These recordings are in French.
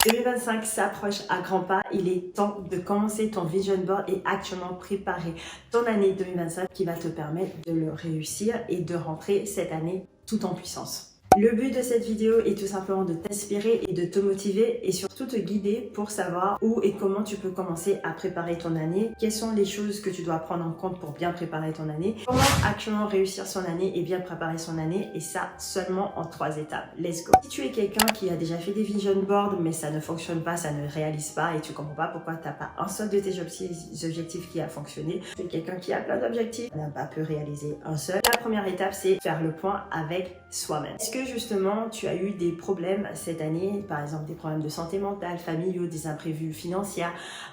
2025 s'approche à grands pas, il est temps de commencer ton vision board et actuellement préparer ton année 2025 qui va te permettre de le réussir et de rentrer cette année tout en puissance. Le but de cette vidéo est tout simplement de t'inspirer et de te motiver et surtout te guider pour savoir où et comment tu peux commencer à préparer ton année, quelles sont les choses que tu dois prendre en compte pour bien préparer ton année, comment actuellement réussir son année et bien préparer son année, et ça seulement en 3 étapes. Let's go! Si tu es quelqu'un qui a déjà fait des vision boards mais ça ne fonctionne pas, ça ne réalise pas et tu comprends pas pourquoi tu n'as pas un seul de tes objectifs qui a fonctionné, tu es quelqu'un qui a plein d'objectifs, n'a pas pu réaliser un seul. La première étape, c'est faire le point avec soi-même. Est-ce que justement tu as eu des problèmes cette année, par exemple des problèmes de santé mentale, familiaux, des imprévus financiers?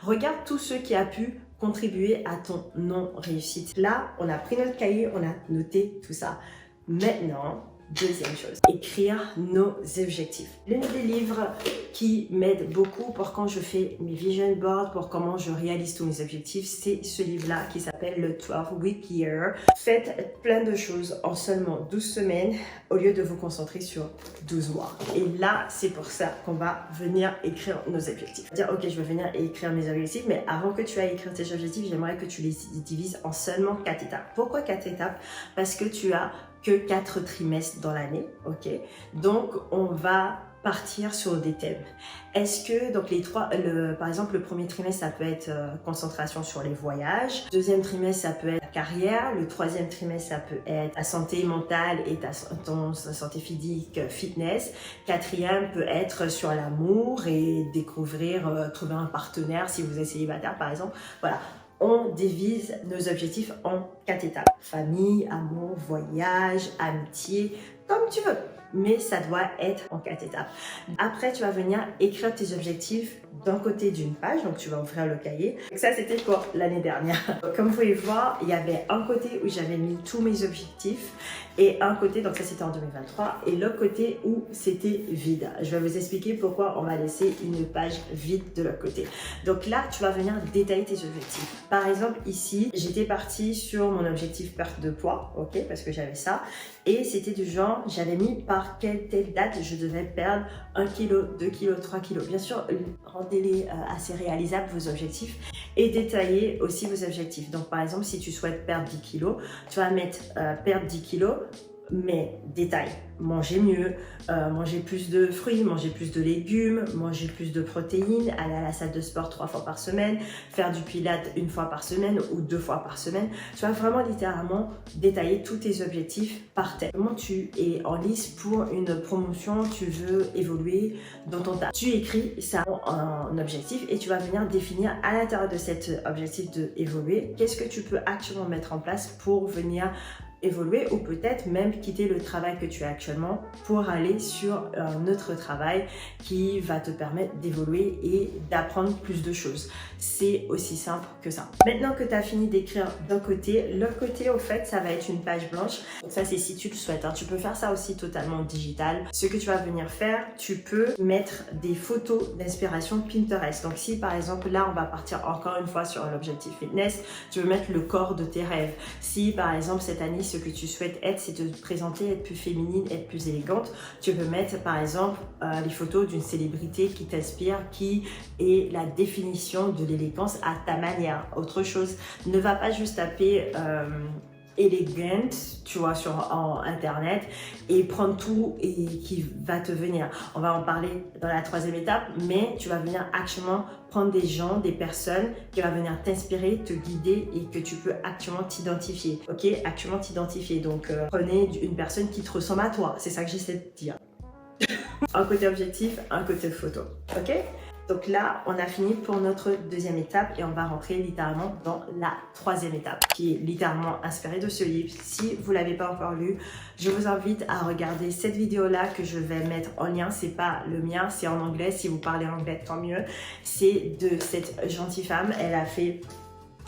Regarde tout ce qui a pu contribuer à ton non-réussite. Là, on a pris notre cahier, on a noté tout ça. Maintenant, deuxième chose, écrire nos objectifs. L'un des livres qui m'aide beaucoup pour quand je fais mes vision boards, pour comment je réalise tous mes objectifs, c'est ce livre-là qui s'appelle le 12 Week Year. Faites plein de choses en seulement 12 semaines au lieu de vous concentrer sur 12 mois. Et là, c'est pour ça qu'on va venir écrire nos objectifs. Dire, ok, je vais venir écrire mes objectifs, mais avant que tu ailles écrire tes objectifs, j'aimerais que tu les divises en seulement 4 étapes. Pourquoi 4 étapes? Parce que tu as que 4 trimestres dans l'année, ok? Donc, on va partir sur des thèmes. Est-ce que, donc par exemple, le premier trimestre, ça peut être concentration sur les voyages. Deuxième trimestre, ça peut être la carrière. Le troisième trimestre, ça peut être la santé mentale et ta santé physique, fitness. Quatrième peut être sur l'amour et découvrir, trouver un partenaire si vous êtes célibataire, par exemple. Voilà. On divise nos objectifs en 4 étapes. Famille, amour, voyage, amitié, comme tu veux. Mais ça doit être en 4 étapes. Après, tu vas venir écrire tes objectifs d'un côté d'une page. Donc, tu vas ouvrir le cahier. Donc, ça, c'était pour l'année dernière. Comme vous pouvez voir, il y avait un côté où j'avais mis tous mes objectifs et un côté, donc ça, c'était en 2023, et l'autre côté où c'était vide. Je vais vous expliquer pourquoi on va laisser une page vide de l'autre côté. Donc là, tu vas venir détailler tes objectifs. Par exemple, ici, j'étais partie sur mon objectif perte de poids, ok, parce que j'avais ça. Et c'était du genre, j'avais mis par quelle telle date je devais perdre 1 kg, 2 kg, 3 kg. Bien sûr, rendez-les assez réalisables, vos objectifs, et détaillez aussi vos objectifs. Donc, par exemple, si tu souhaites perdre 10 kg, tu vas mettre perdre 10 kg, mais détail, manger mieux, manger plus de fruits, manger plus de légumes, manger plus de protéines, aller à la salle de sport 3 fois par semaine, faire du pilates 1 fois par semaine ou 2 fois par semaine. Tu vas vraiment littéralement détailler tous tes objectifs par thème. Comment tu es en lice pour une promotion, tu veux évoluer dans ton tas. Tu écris ça en objectif et tu vas venir définir à l'intérieur de cet objectif de évoluer, qu'est-ce que tu peux actuellement mettre en place pour venir évoluer ou peut-être même quitter le travail que tu as actuellement pour aller sur un autre travail qui va te permettre d'évoluer et d'apprendre plus de choses. C'est aussi simple que ça. Maintenant que tu as fini d'écrire d'un côté, l'autre côté, au fait, ça va être une page blanche. Donc ça, c'est si tu le souhaites. Tu peux faire ça aussi totalement digital. Ce que tu vas venir faire, tu peux mettre des photos d'inspiration Pinterest. Donc si par exemple, là, on va partir encore une fois sur l'objectif fitness, tu veux mettre le corps de tes rêves. Si par exemple, cette année, ce que tu souhaites être, c'est te présenter, être plus féminine, être plus élégante, tu peux mettre par exemple les photos d'une célébrité qui t'inspire, qui est la définition de l'élégance à ta manière. Autre chose, ne va pas juste taper elegant, tu vois, en internet et prendre tout et qui va te venir. On va en parler dans la 3e étape, mais tu vas venir actuellement prendre des gens, des personnes qui vont venir t'inspirer, te guider et que tu peux actuellement t'identifier. Ok, actuellement t'identifier. Donc prenez une personne qui te ressemble à toi. C'est ça que j'essaie de dire. Un côté objectif, un côté photo. Ok? Donc là, on a fini pour notre 2e étape et on va rentrer littéralement dans la 3e étape qui est littéralement inspirée de ce livre. Si vous ne l'avez pas encore lu, je vous invite à regarder cette vidéo-là que je vais mettre en lien. C'est pas le mien, c'est en anglais. Si vous parlez anglais, tant mieux. C'est de cette gentille femme. Elle a fait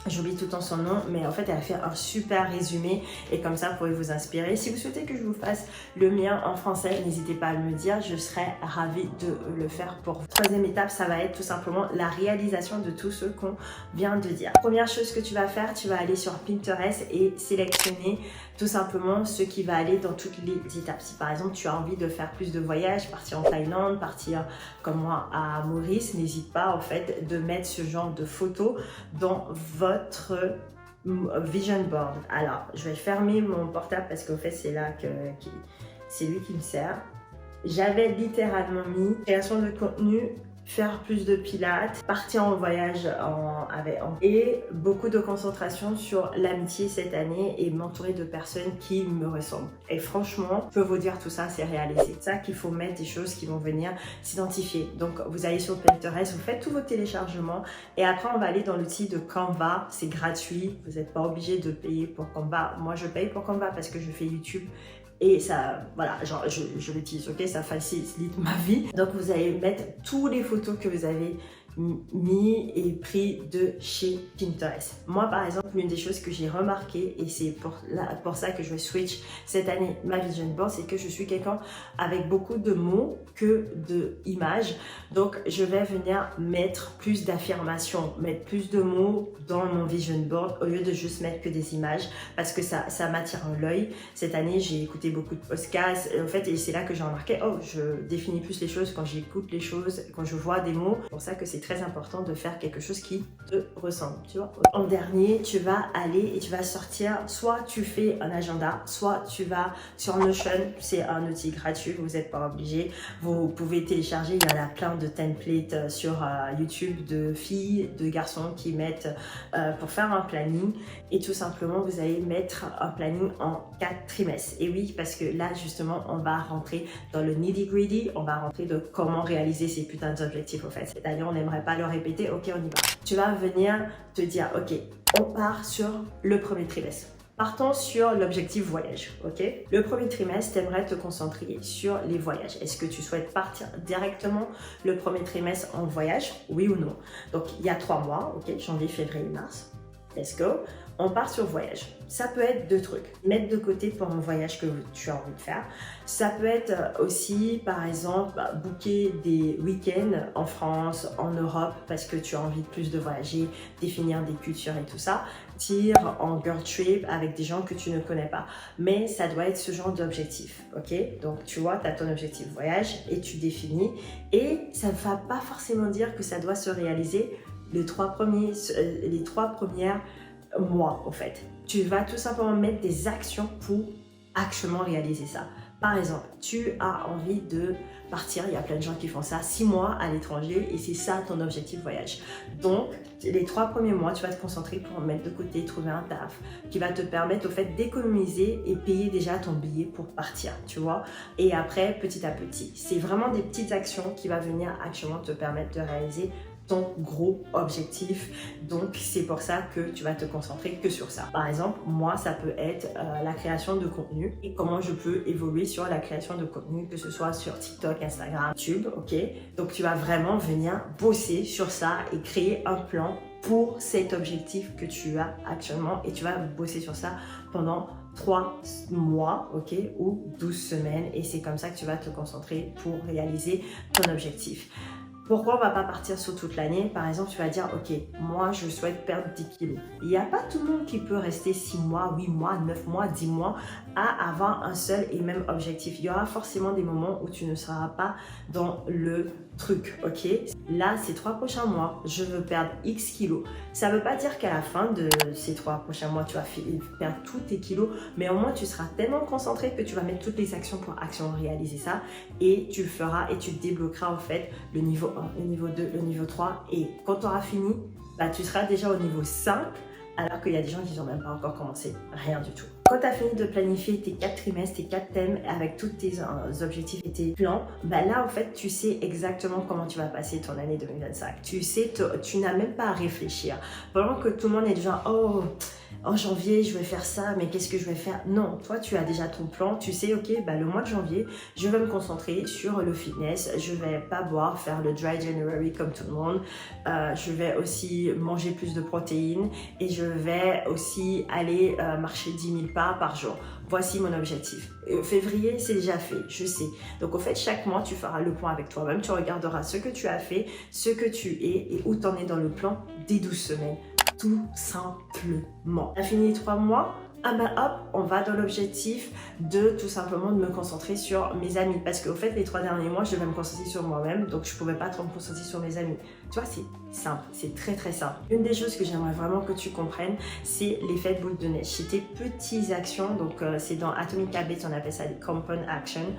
J'oublie tout le temps son nom, mais en fait, elle a fait un super résumé et comme ça, vous pouvez vous inspirer. Si vous souhaitez que je vous fasse le mien en français, n'hésitez pas à me le dire. Je serai ravie de le faire pour vous. Troisième étape, ça va être tout simplement la réalisation de tout ce qu'on vient de dire. Première chose que tu vas faire, tu vas aller sur Pinterest et sélectionner tout simplement ce qui va aller dans toutes les étapes. Si par exemple, tu as envie de faire plus de voyages, partir en Thaïlande, partir comme moi à Maurice, n'hésite pas en fait de mettre ce genre de photos dans votre vision board. Alors, je vais fermer mon portable parce qu'en fait, c'est là que c'est lui qui me sert. J'avais littéralement mis création de contenu, faire plus de pilates, partir en voyage et beaucoup de concentration sur l'amitié cette année et m'entourer de personnes qui me ressemblent. Et franchement, je peux vous dire tout ça, c'est réalisé. C'est ça qu'il faut mettre des choses qui vont venir s'identifier. Donc, vous allez sur Pinterest, vous faites tous vos téléchargements et après, on va aller dans l'outil de Canva. C'est gratuit, vous n'êtes pas obligé de payer pour Canva. Moi, je paye pour Canva parce que je fais YouTube. Et ça, voilà, genre je l'utilise, ok, ça facilite ma vie. Donc vous allez mettre toutes les photos que vous avez mis et pris de chez Pinterest. Moi par exemple, l'une des choses que j'ai remarqué, et c'est pour ça que je vais switch cette année ma vision board, c'est que je suis quelqu'un avec beaucoup de mots que d'images. Donc je vais venir mettre plus d'affirmations, mettre plus de mots dans mon vision board au lieu de juste mettre que des images parce que ça m'attire l'œil. Cette année j'ai écouté beaucoup de podcasts en fait et c'est là que j'ai remarqué, oh je définis plus les choses quand j'écoute les choses, quand je vois des mots. C'est pour ça que c'est très important de faire quelque chose qui te ressemble, tu vois. En dernier, tu vas aller et tu vas sortir, soit tu fais un agenda, soit tu vas sur Notion, c'est un outil gratuit, vous n'êtes pas obligé. Vous pouvez télécharger, il y en a plein de templates sur YouTube de filles, de garçons qui mettent pour faire un planning et tout simplement vous allez mettre un planning en 4 trimestres. Et oui, parce que là justement, on va rentrer dans le nitty-gritty, on va rentrer de comment réaliser ces putains d'objectifs au fait. Cette année, on n'aimerait pas le répéter, ok, on y va. Tu vas venir te dire, ok, on part sur le premier trimestre. Partons sur l'objectif voyage, ok? Le premier trimestre, tu aimerais te concentrer sur les voyages. Est-ce que tu souhaites partir directement le premier trimestre en voyage? Oui ou non? Donc, il y a 3 mois, ok? Janvier, février, mars. Let's go. On part sur voyage. Ça peut être 2 trucs. Mettre de côté pour un voyage que tu as envie de faire. Ça peut être aussi, par exemple, booker des week-ends en France, en Europe, parce que tu as envie de plus de voyager, définir des cultures et tout ça. Partir en girl trip avec des gens que tu ne connais pas. Mais ça doit être ce genre d'objectif, ok? Donc, tu vois, tu as ton objectif voyage et tu définis. Et ça ne va pas forcément dire que ça doit se réaliser les 3 premières mois en fait. Tu vas tout simplement mettre des actions pour actuellement réaliser ça. Par exemple, tu as envie de partir, il y a plein de gens qui font ça, 6 mois à l'étranger et c'est ça ton objectif voyage. Donc, les 3 premiers mois, tu vas te concentrer pour mettre de côté, trouver un taf qui va te permettre au fait d'économiser et payer déjà ton billet pour partir, tu vois. Et après, petit à petit, c'est vraiment des petites actions qui vont venir actuellement te permettre de réaliser ton gros objectif. Donc c'est pour ça que tu vas te concentrer que sur ça. Par exemple, moi ça peut être la création de contenu et comment je peux évoluer sur la création de contenu, que ce soit sur TikTok, Instagram, YouTube, ok? Donc tu vas vraiment venir bosser sur ça et créer un plan pour cet objectif que tu as actuellement et tu vas bosser sur ça pendant 3 mois, ok, ou 12 semaines et c'est comme ça que tu vas te concentrer pour réaliser ton objectif. Pourquoi on ne va pas partir sur toute l'année? Par exemple, tu vas dire, ok, moi je souhaite perdre 10 kilos. Il n'y a pas tout le monde qui peut rester 6 mois, 8 mois, 9 mois, 10 mois à avoir un seul et même objectif. Il y aura forcément des moments où tu ne seras pas dans le truc, ok? Là, ces 3 prochains mois, je veux perdre X kilos. Ça ne veut pas dire qu'à la fin de ces 3 prochains mois, tu vas perdre tous tes kilos, mais au moins tu seras tellement concentré que tu vas mettre toutes les actions pour réaliser ça et tu le feras et tu débloqueras en fait le niveau 1, le niveau 2, le niveau 3 et quand tu auras fini, bah, tu seras déjà au niveau 5 alors qu'il y a des gens qui n'ont même pas encore commencé, rien du tout. Quand tu as fini de planifier tes 4 trimestres, tes 4 thèmes avec tous tes objectifs et tes plans, bah là en fait tu sais exactement comment tu vas passer ton année 2025. Tu sais, tu n'as même pas à réfléchir. Pendant que tout le monde est du genre, oh en janvier, je vais faire ça, mais qu'est-ce que je vais faire? Non, toi, tu as déjà ton plan. Tu sais, ok, bah, le mois de janvier, je vais me concentrer sur le fitness. Je vais pas boire, faire le dry January comme tout le monde. Je vais aussi manger plus de protéines et je vais aussi aller marcher 10 000 pas par jour. Voici mon objectif. Février, c'est déjà fait, je sais. Donc, au fait, chaque mois, tu feras le point avec toi-même. Tu regarderas ce que tu as fait, ce que tu es et où tu en es dans le plan des 12 semaines. Tout simplement. On a fini les 3 mois. Ah ben hop, on va dans l'objectif de tout simplement de me concentrer sur mes amis. Parce qu'au fait, les 3 derniers mois, je devais me concentrer sur moi-même. Donc, je ne pouvais pas trop me concentrer sur mes amis. Tu vois, c'est simple. C'est très, très simple. Une des choses que j'aimerais vraiment que tu comprennes, c'est l'effet de boule de neige. C'est tes petites actions. Donc, c'est dans Atomic Habits, on appelle ça les compound actions.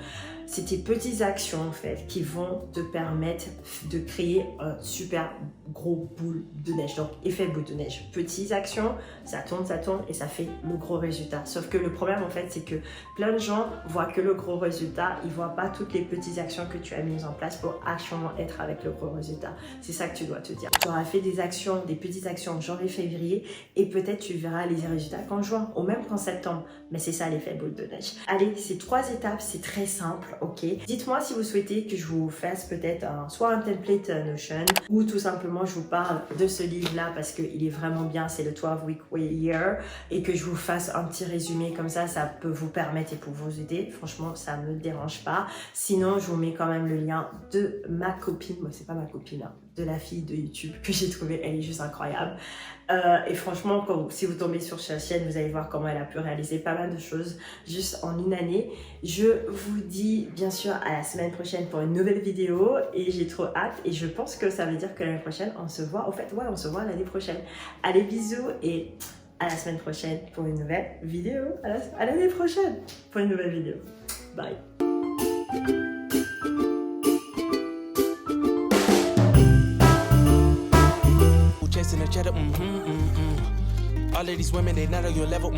C'est tes petites actions, en fait, qui vont te permettre de créer un super gros boule de neige. Donc, effet boule de neige. Petites actions, ça tourne et ça fait le gros résultat. Sauf que le problème, en fait, c'est que plein de gens voient que le gros résultat. Ils ne voient pas toutes les petites actions que tu as mises en place pour actuellement être avec le gros résultat. C'est ça que tu dois te dire. Tu auras fait des actions, des petites actions en janvier, février et peut-être tu verras les résultats qu'en juin ou même qu'en septembre. Mais c'est ça l'effet boule de neige. Allez, ces 3 étapes, c'est très simple. Ok, dites-moi si vous souhaitez que je vous fasse peut-être soit un template Notion ou tout simplement je vous parle de ce livre-là parce qu'il est vraiment bien, c'est le 12 Week Year et que je vous fasse un petit résumé comme ça peut vous permettre et pour vous aider. Franchement, ça ne me dérange pas. Sinon, je vous mets quand même le lien de ma copine. Moi, c'est pas ma copine, hein, de la fille de YouTube que j'ai trouvée. Elle est juste incroyable. Et franchement, si vous tombez sur sa chaîne, vous allez voir comment elle a pu réaliser pas mal de choses juste en une année. Je vous dis bien sûr à la semaine prochaine pour une nouvelle vidéo et j'ai trop hâte et je pense que ça veut dire que l'année prochaine, on se voit. En fait, ouais, on se voit l'année prochaine. Allez, bisous et à la semaine prochaine pour une nouvelle vidéo. À l'année prochaine pour une nouvelle vidéo. Bye. Chasing a cheddar, All of these women, they not on your level,